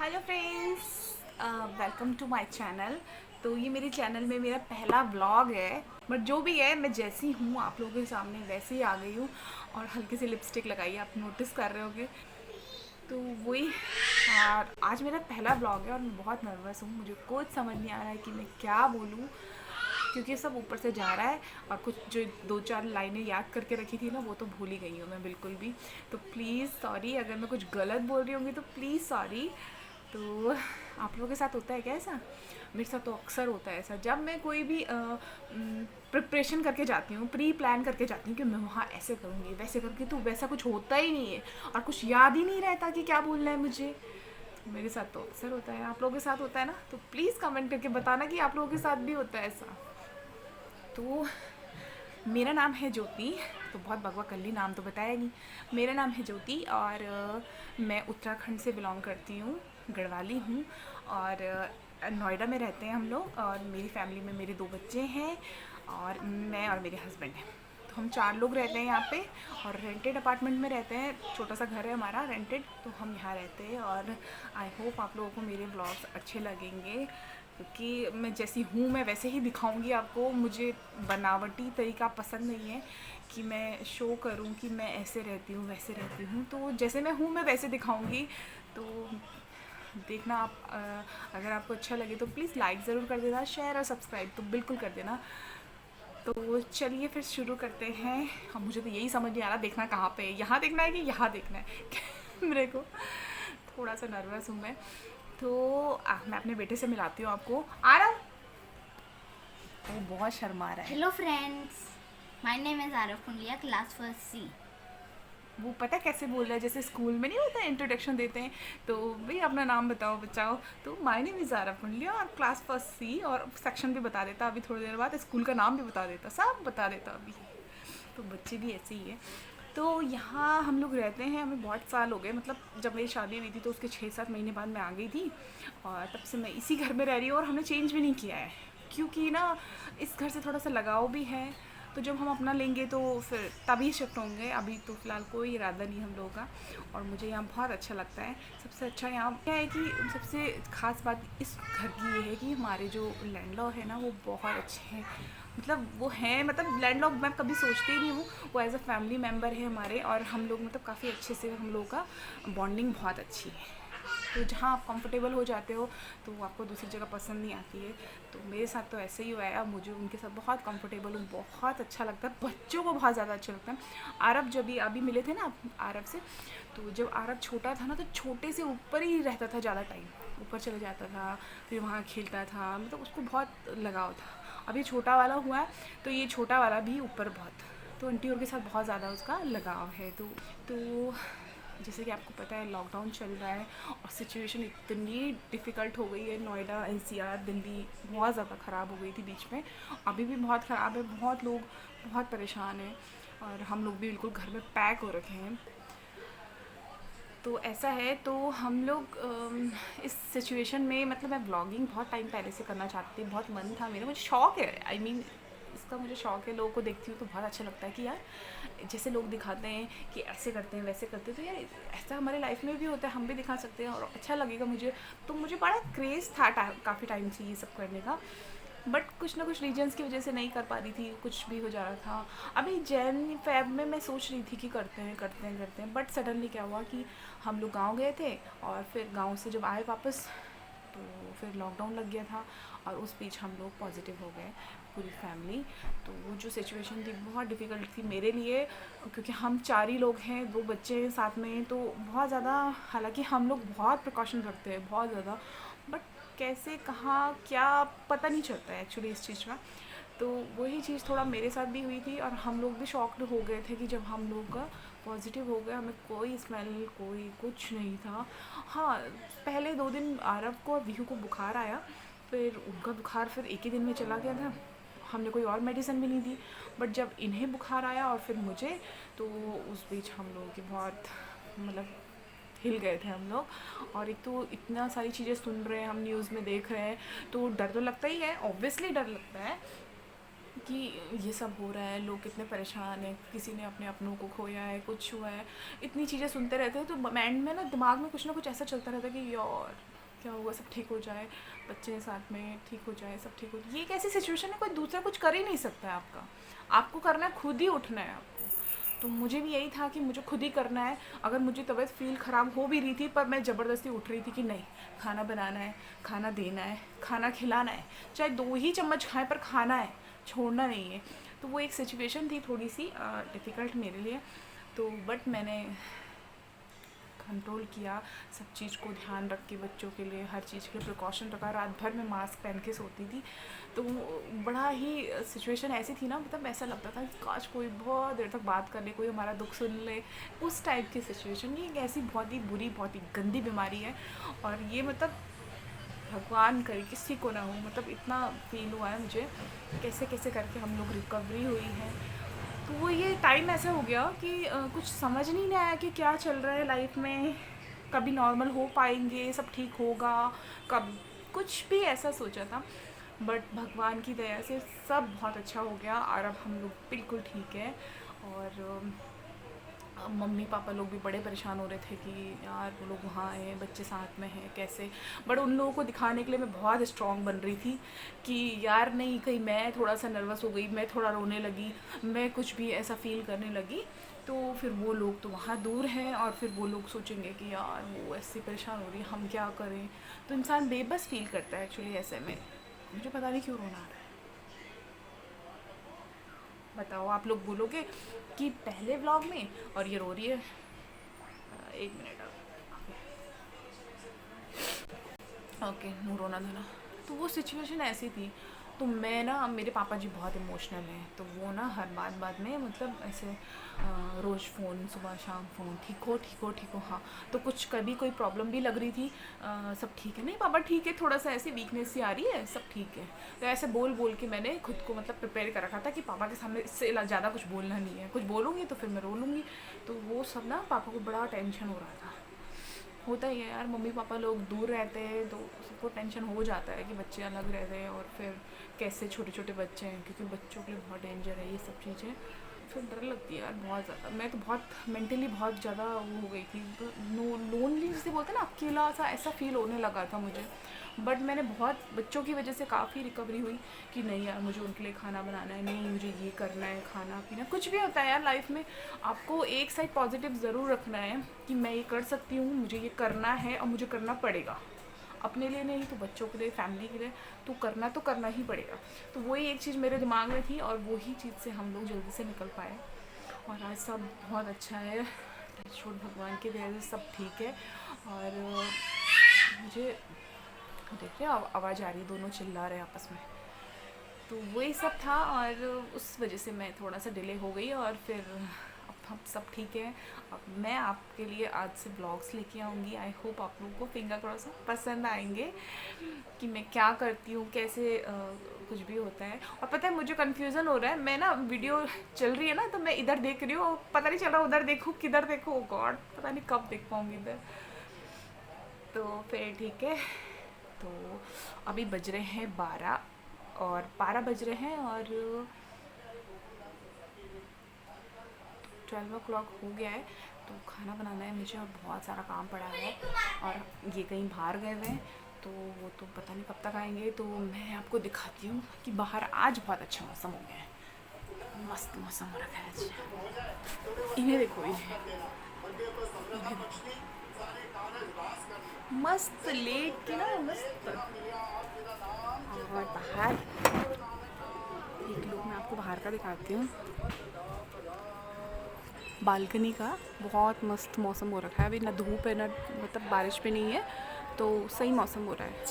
Hello friends, welcome to my channel. तो ये मेरे चैनल में मेरा पहला व्लॉग है। बट जो भी है, मैं जैसी हूँ आप लोगों के सामने वैसे ही आ गई हूँ। और हल्की सी लिपस्टिक लगाई है, आप नोटिस कर रहे होगे। तो वही। और आज मेरा पहला व्लॉग है और मैं बहुत नर्वस हूँ। मुझे कुछ समझ नहीं आ रहा है कि मैं क्या बोलूँ, क्योंकि सब ऊपर से जा रहा है। और कुछ जो दो चार लाइनें याद करके रखी थी ना, वो तो भूल ही गई हूँ मैं बिल्कुल भी। तो प्लीज़ सॉरी अगर मैं कुछ गलत बोल रही होंगी, तो प्लीज़ सॉरी। तो आप लोगों के साथ होता है क्या ऐसा? मेरे साथ तो अक्सर होता है ऐसा, जब मैं कोई भी प्रिपरेशन करके जाती हूँ, प्री प्लान करके जाती हूँ कि मैं वहाँ ऐसे करूँगी वैसे करूँगी, तो वैसा कुछ होता ही नहीं है। और कुछ याद ही नहीं रहता कि क्या बोलना है मुझे। तो मेरे साथ तो अक्सर होता है। आप लोगों के साथ होता है ना? तो प्लीज़ कमेंट करके बताना कि आप लोगों के साथ भी होता है ऐसा। तो मेरा नाम है ज्योति। तो बहुत बकवा कर ली, नाम तो बताया नहीं। मेरा नाम है ज्योति और मैं उत्तराखंड से बिलोंग करती हूँ। गढ़वाली हूँ। और नोएडा में रहते हैं हम लोग। और मेरी फैमिली में मेरे दो बच्चे हैं और मैं और मेरे हस्बैंड हैं। तो हम चार लोग रहते हैं यहाँ पे। और रेंटेड अपार्टमेंट में रहते हैं, छोटा सा घर है हमारा रेंटेड, तो हम यहाँ रहते हैं। और आई होप आप लोगों को मेरे ब्लॉग्स अच्छे लगेंगे, क्योंकि मैं जैसी हूँ मैं वैसे ही दिखाऊंगी आपको। मुझे बनावटी तरीका पसंद नहीं है कि मैं शो करूँ कि मैं ऐसे रहती हूँ वैसे रहती हूँ। तो जैसे मैं हूँ मैं वैसे दिखाऊंगी। तो देखना आप। अगर आपको अच्छा लगे तो प्लीज़ लाइक ज़रूर कर देना, शेयर और सब्सक्राइब तो बिल्कुल कर देना। तो चलिए फिर शुरू करते हैं। अब मुझे तो यही समझ नहीं आ रहा देखना कहाँ पे है, यहाँ देखना है कि यहाँ देखना है। मेरे को थोड़ा सा नर्वस हूँ मैं। तो मैं अपने बेटे से मिलाती हूँ आपको। आ रहा हूँ। वो बहुत शर्मा रहा है। Hello friends, my name is Arav Pundia, class first C. वो पता कैसे बोल रहा है, जैसे स्कूल में नहीं होता इंट्रोडक्शन देते हैं। तो भाई अपना नाम बताओ बचाओ। तो माय नेम इज़ ज़ारा पुंडलिया और क्लास फर्स्ट सी, और सेक्शन भी बता देता अभी थोड़ी देर बाद, स्कूल का नाम भी बता देता, सब बता देता अभी। तो बच्चे भी ऐसे ही है। तो यहाँ हम लोग रहते हैं, हमें बहुत साल हो गए। मतलब जब मेरी शादी हुई थी तो उसके 6-7 महीने बाद मैं आ गई थी। और तब से मैं इसी घर में रह रही हूँ और हमने चेंज भी नहीं किया है, क्योंकि ना इस घर से थोड़ा सा लगाव भी है। तो जब हम अपना लेंगे तो फिर तभी शिफ्ट होंगे। अभी तो फ़िलहाल कोई इरादा नहीं हम लोगों का। और मुझे यहाँ बहुत अच्छा लगता है। सबसे अच्छा यहाँ क्या है कि सबसे ख़ास बात इस घर की ये है कि हमारे जो लैंडलॉर्ड है ना, वो बहुत अच्छे हैं। मतलब वो हैं, मतलब लैंडलॉर्ड मैं कभी सोचती ही नहीं हूँ। वो एज़ अ फैमिली मेम्बर है हमारे, और हम लोग मतलब काफ़ी अच्छे से, हम लोगों का बॉन्डिंग बहुत अच्छी है। तो जहाँ आप कंफर्टेबल हो जाते हो तो वो आपको दूसरी जगह पसंद नहीं आती है। तो मेरे साथ तो ऐसे ही हुआ है। अब मुझे उनके साथ बहुत कंफर्टेबल हूँ, बहुत अच्छा लगता है, बच्चों को बहुत ज़्यादा अच्छा लगता है। आरब जब भी अभी मिले थे ना आरब से, तो जब आरब छोटा था ना, तो छोटे से ऊपर ही रहता था ज़्यादा टाइम। ऊपर चले जाता था, फिर वहाँ खेलता था, मतलब उसको बहुत लगाव था। अभी छोटा वाला हुआ है, तो ये छोटा वाला भी ऊपर बहुत। तो आंटी और के साथ बहुत ज़्यादा उसका लगाव है। तो जैसे कि आपको पता है लॉकडाउन चल रहा है और सिचुएशन इतनी डिफ़िकल्ट हो गई है। नोएडा, एनसीआर, दिल्ली बहुत ज़्यादा ख़राब हो गई थी बीच में। अभी भी बहुत ख़राब है, बहुत लोग बहुत परेशान हैं। और हम लोग भी बिल्कुल घर में पैक हो रखे हैं। तो ऐसा है। तो हम लोग इस सिचुएशन में, मतलब मैं ब्लॉगिंग बहुत टाइम पहले से करना चाहती थी, बहुत मन था मेरा, मुझे शौक है, आई मीन इसका मुझे शौक है। लोगों को देखती हूँ तो बहुत अच्छा लगता है कि यार जैसे लोग दिखाते हैं कि ऐसे करते हैं वैसे करते हैं, तो यार ऐसा हमारे लाइफ में भी होता है, हम भी दिखा सकते हैं और अच्छा लगेगा मुझे। तो मुझे बड़ा क्रेज़ था काफ़ी टाइम से ये सब करने का। बट कुछ ना कुछ रीजंस की वजह से नहीं कर पा रही थी, कुछ भी हो जा रहा था। अभी जैन फेब में मैं सोच रही थी कि करते हैं करते हैं करते हैं, बट सडनली क्या हुआ कि हम लोग गांव गए थे। और फिर गांव से जब आए वापस, तो फिर लॉकडाउन लग गया था। और उस बीच हम लोग पॉजिटिव हो गए, पूरी फैमिली। तो वो जो सिचुएशन थी बहुत डिफ़िकल्ट थी मेरे लिए, क्योंकि हम चार ही लोग हैं, दो बच्चे हैं साथ में, तो बहुत ज़्यादा। हालांकि हम लोग बहुत प्रिकॉशन रखते हैं, बहुत ज़्यादा, बट कैसे कहाँ क्या पता नहीं चलता है एक्चुअली इस चीज़ का। तो वही चीज़ थोड़ा मेरे साथ भी हुई थी, और हम लोग भी शॉक्ड हो गए थे कि जब हम लोग का पॉजिटिव हो गया, हमें कोई स्मेल कोई कुछ नहीं था। हाँ, पहले 2 दिन आरव को और विहू को बुखार आया, फिर उनका बुखार फिर एक ही दिन में चला गया था। हमने कोई और मेडिसिन भी नहीं दी। बट जब इन्हें बुखार आया और फिर मुझे, तो उस बीच हम लोगों की बहुत, मतलब हिल गए थे हम लोग। और एक तो इतना सारी चीज़ें सुन रहे हैं हम, न्यूज़ में देख रहे हैं, तो डर तो लगता ही है, ऑब्वियसली डर लगता है कि ये सब हो रहा है, लोग कितने परेशान हैं, किसी ने अपने अपनों को खोया है, कुछ हुआ है। इतनी चीज़ें सुनते रहते हैं तो माइंड में ना, दिमाग में कुछ ना कुछ ऐसा चलता रहता है कि यार क्या होगा, सब ठीक हो जाए, बच्चे साथ में ठीक हो जाए, सब ठीक हो जाए। ये एक ऐसी सिचुएशन है, कोई दूसरा कुछ कर ही नहीं सकता है आपका, आपको करना है, खुद ही उठना है आपको। तो मुझे भी यही था कि मुझे खुद ही करना है। अगर मुझे तबीयत फील ख़राब हो भी रही थी, पर मैं ज़बरदस्ती उठ रही थी कि नहीं, खाना बनाना है, खाना देना है, खाना खिलाना है, चाहे 2 ही चम्मच खाएं पर खाना है, छोड़ना नहीं है। तो वो एक सिचुएशन थी थोड़ी सी डिफ़िकल्ट मेरे लिए, तो बट मैंने कंट्रोल किया, सब चीज़ को ध्यान रख के, बच्चों के लिए हर चीज़ के प्रिकॉशन रखा। रात भर मैं मास्क पहन के सोती थी। तो बड़ा ही सिचुएशन ऐसी थी ना, मतलब ऐसा लगता था कि काश कोई बहुत देर तक बात कर ले, कोई हमारा दुख सुन ले, उस टाइप की सिचुएशन। ये एक ऐसी बहुत ही बुरी, बहुत ही गंदी बीमारी है, और ये मतलब भगवान करे किसी को ना हो। मतलब इतना फील हुआ है मुझे, कैसे कैसे करके हम लोग रिकवरी हुई है। तो वो ये टाइम ऐसा हो गया कि कुछ समझ नहीं आया कि क्या चल रहा है लाइफ में, कभी नॉर्मल हो पाएंगे, सब ठीक होगा, कब कुछ भी ऐसा सोचा था। बट भगवान की दया से सब बहुत अच्छा हो गया, और अब हम लोग बिल्कुल ठीक है। और मम्मी पापा लोग भी बड़े परेशान हो रहे थे कि यार वो लोग वहाँ हैं, बच्चे साथ में हैं, कैसे। बट उन लोगों को दिखाने के लिए मैं बहुत स्ट्रॉन्ग बन रही थी कि यार नहीं, कहीं मैं थोड़ा सा नर्वस हो गई, मैं थोड़ा रोने लगी, मैं कुछ भी ऐसा फील करने लगी, तो फिर वो लोग तो वहाँ दूर हैं, और फिर वो लोग सोचेंगे कि यार वो ऐसे परेशान हो रही है, हम क्या करें। तो इंसान बेबस फील करता है एक्चुअली ऐसे में। मुझे पता नहीं क्यों रोना आ रहा है। बताओ, आप लोग बोलोगे कि पहले व्लॉग में और ये रो रही है। 1 मिनट ओके, नो रोना धोना। तो वो सिचुएशन ऐसी थी। तो मैं ना, मेरे पापा जी बहुत इमोशनल हैं, तो वो ना हर बात में मतलब ऐसे रोज़ फ़ोन, सुबह शाम फ़ोन, ठीक हो ठीक हो ठीक हो। हाँ, तो कुछ कभी कोई प्रॉब्लम भी लग रही थी, सब ठीक है, नहीं पापा ठीक है, थोड़ा सा ऐसी वीकनेस सी आ रही है, सब ठीक है। तो ऐसे बोल बोल के मैंने खुद को मतलब प्रिपेयर कर रखा था कि पापा के सामने इससे ज़्यादा कुछ बोलना नहीं है, कुछ बोलूँगी तो फिर मैं रो लूँगी। तो वो सब ना पापा को बड़ा टेंशन हो रहा था। होता ही है यार, मम्मी पापा लोग दूर रहते हैं तो सबको टेंशन हो जाता है कि बच्चे अलग रहते हैं, और फिर कैसे छोटे छोटे बच्चे हैं, क्योंकि बच्चों के लिए बहुत डेंजर है ये सब चीज़ें। फिर डर लगती है यार बहुत ज़्यादा। मैं तो बहुत मेंटली बहुत ज़्यादा वो हो गई थी, लोनली जिसे बोलते हैं ना, अकेला सा ऐसा फील होने लगा था मुझे। बट मैंने बहुत बच्चों की वजह से काफ़ी रिकवरी हुई कि नहीं यार, मुझे उनके लिए खाना बनाना है, नहीं मुझे ये करना है, खाना पीना कुछ भी होता है यार लाइफ में, आपको एक साइड पॉजिटिव ज़रूर रखना है कि मैं ये कर सकती हूँ, मुझे ये करना है और मुझे करना पड़ेगा। अपने लिए नहीं तो बच्चों के लिए, फैमिली के लिए, तो करना ही पड़ेगा। तो वही एक चीज़ मेरे दिमाग में थी, और वही चीज़ से हम लोग जल्दी से निकल पाए, और आज सब बहुत अच्छा है। छोड़ भगवान की दया से सब ठीक है। और मुझे देखिए आवाज़ आ रही है, दोनों चिल्ला रहे हैं आपस में। तो वही सब था, और उस वजह से मैं थोड़ा सा डिले हो गई, और फिर अब हम सब ठीक है। अब मैं आपके लिए आज से ब्लॉग्स लेके आऊँगी। आई होप आप लोगों को फिंगर क्रॉस पसंद आएंगे कि मैं क्या करती हूँ, कैसे कुछ भी होता है। और पता है मुझे कन्फ्यूज़न हो रहा है, मैं ना वीडियो चल रही है ना, तो मैं इधर देख रही हूँ, पता नहीं चल रहा उधर देखूँ किधर देखूँ, गॉड पता नहीं कब देख पाऊँगी इधर। तो फिर ठीक है। तो अभी बज रहे हैं 12 बज रहे हैं, और 12 o'clock हो गया है। तो खाना बनाना है मुझे, और बहुत सारा काम पड़ा है, और ये कहीं बाहर गए हुए हैं, तो वो तो पता नहीं कब तक आएंगे। तो मैं आपको दिखाती हूँ कि बाहर आज बहुत अच्छा मौसम हो गया है, मस्त मौसम हो रखा है आज। इन्हें देखो, इन्हें देखो, मस्त लेट के ना, मस्त। और बाहर एक लोग, मैं आपको बाहर का दिखाती हूँ, बालकनी का। बहुत मस्त मौसम हो रखा है अभी, ना धूप है ना मतलब बारिश भी नहीं है, तो सही मौसम हो रहा है।